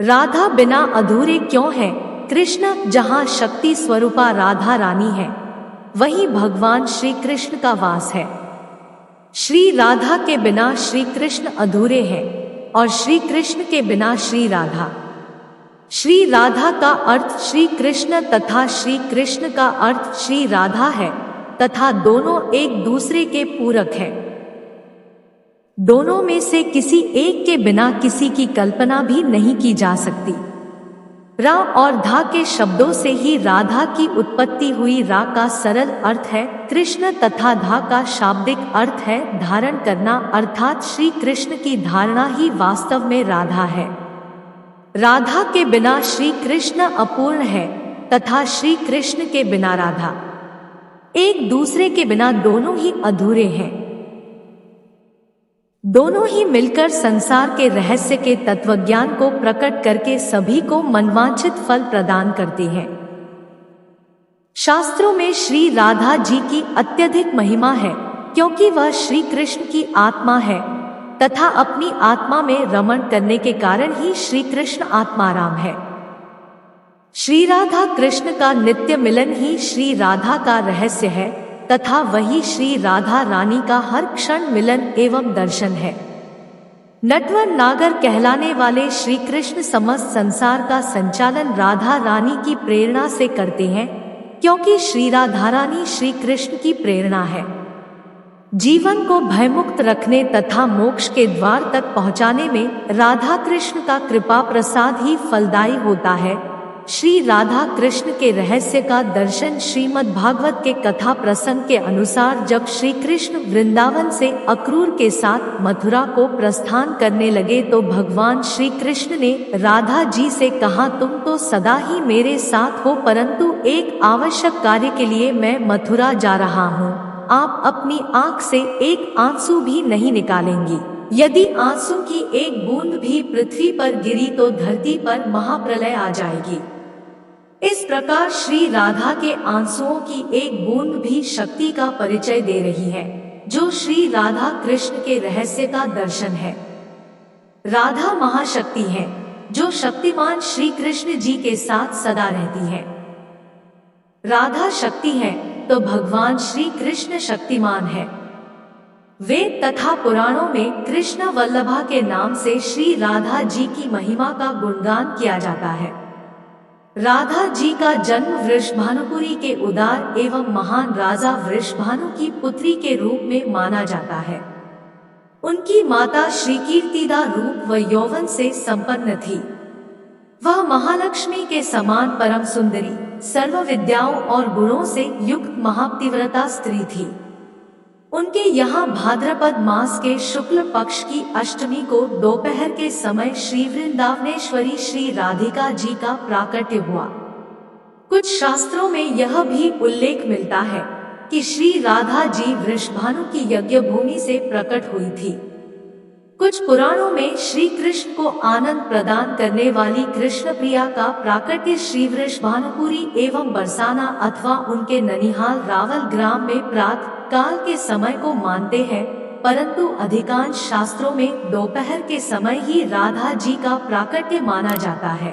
राधा बिना अधूरे क्यों है? कृष्ण जहाँ शक्ति स्वरूपा राधा रानी है, वहीं भगवान श्री कृष्ण का वास है। श्री राधा के बिना श्री कृष्ण अधूरे हैं और श्री कृष्ण के बिना श्री राधा। श्री राधा का अर्थ श्री कृष्ण तथा श्री कृष्ण का अर्थ श्री राधा है तथा दोनों एक दूसरे के पूरक हैं। दोनों में से किसी एक के बिना किसी की कल्पना भी नहीं की जा सकती। रा और धा के शब्दों से ही राधा की उत्पत्ति हुई। रा का सरल अर्थ है कृष्ण तथा धा का शाब्दिक अर्थ है धारण करना, अर्थात श्री कृष्ण की धारणा ही वास्तव में राधा है। राधा के बिना श्री कृष्ण अपूर्ण है तथा श्री कृष्ण के बिना राधा। एक दूसरे के बिना दोनों ही अधूरे हैं। दोनों ही मिलकर संसार के रहस्य के तत्वज्ञान को प्रकट करके सभी को मनवांछित फल प्रदान करते हैं। शास्त्रों में श्री राधा जी की अत्यधिक महिमा है क्योंकि वह श्री कृष्ण की आत्मा है तथा अपनी आत्मा में रमण करने के कारण ही श्री कृष्ण आत्माराम है। श्री राधा कृष्ण का नित्य मिलन ही श्री राधा का रहस्य है तथा वही श्री राधा रानी का हर क्षण मिलन एवं दर्शन है। नटवर नागर कहलाने वाले श्री कृष्ण समस्त संसार का संचालन राधा रानी की प्रेरणा से करते हैं क्योंकि श्री राधा रानी श्री कृष्ण की प्रेरणा है। जीवन को भयमुक्त रखने तथा मोक्ष के द्वार तक पहुंचाने में राधा कृष्ण का कृपा प्रसाद ही फलदायी होता है। श्री राधा कृष्ण के रहस्य का दर्शन श्रीमद् भागवत के कथा प्रसंग के अनुसार जब श्री कृष्ण वृंदावन से अक्रूर के साथ मथुरा को प्रस्थान करने लगे तो भगवान श्री कृष्ण ने राधा जी से कहा, तुम तो सदा ही मेरे साथ हो परंतु एक आवश्यक कार्य के लिए मैं मथुरा जा रहा हूँ। आप अपनी आंख से एक आंसू भी नहीं निकालेंगी। यदि आंसू की एक बूंद भी पृथ्वी पर गिरी तो धरती पर महाप्रलय आ जाएगी। इस प्रकार श्री राधा के आंसुओं की एक बूंद भी शक्ति का परिचय दे रही है, जो श्री राधा कृष्ण के रहस्य का दर्शन है। राधा महाशक्ति है, जो शक्तिमान श्री कृष्ण जी के साथ सदा रहती है। राधा शक्ति है तो भगवान श्री कृष्ण शक्तिमान है। वेद तथा पुराणों में कृष्ण वल्लभा के नाम से श्री राधा जी की महिमा का गुणगान किया जाता है। राधा जी का जन्म वृषभानुपुरी के उदार एवं महान राजा वृषभानु की पुत्री के रूप में माना जाता है। उनकी माता श्री कीर्तिदा रूप व यौवन से संपन्न थी। वह महालक्ष्मी के समान परम सुंदरी, सर्व विद्याओं और गुणों से युक्त महापतिव्रता स्त्री थी। उनके यहाँ भाद्रपद मास के शुक्ल पक्ष की अष्टमी को दोपहर के समय श्री वृंदावनेश्वरी श्री राधिका जी का प्राकट्य हुआ। कुछ शास्त्रों में यह भी उल्लेख मिलता है कि श्री राधा जी वृषभानु की यज्ञ भूमि से प्रकट हुई थी। कुछ पुराणों में श्री कृष्ण को आनंद प्रदान करने वाली कृष्ण प्रिया का प्राकट्य श्री वृषभानुपुरी एवं बरसाना अथवा उनके ननिहाल रावल ग्राम में प्रातः काल के समय को मानते हैं, परंतु अधिकांश शास्त्रों में दोपहर के समय ही राधा जी का प्राकट्य माना जाता है।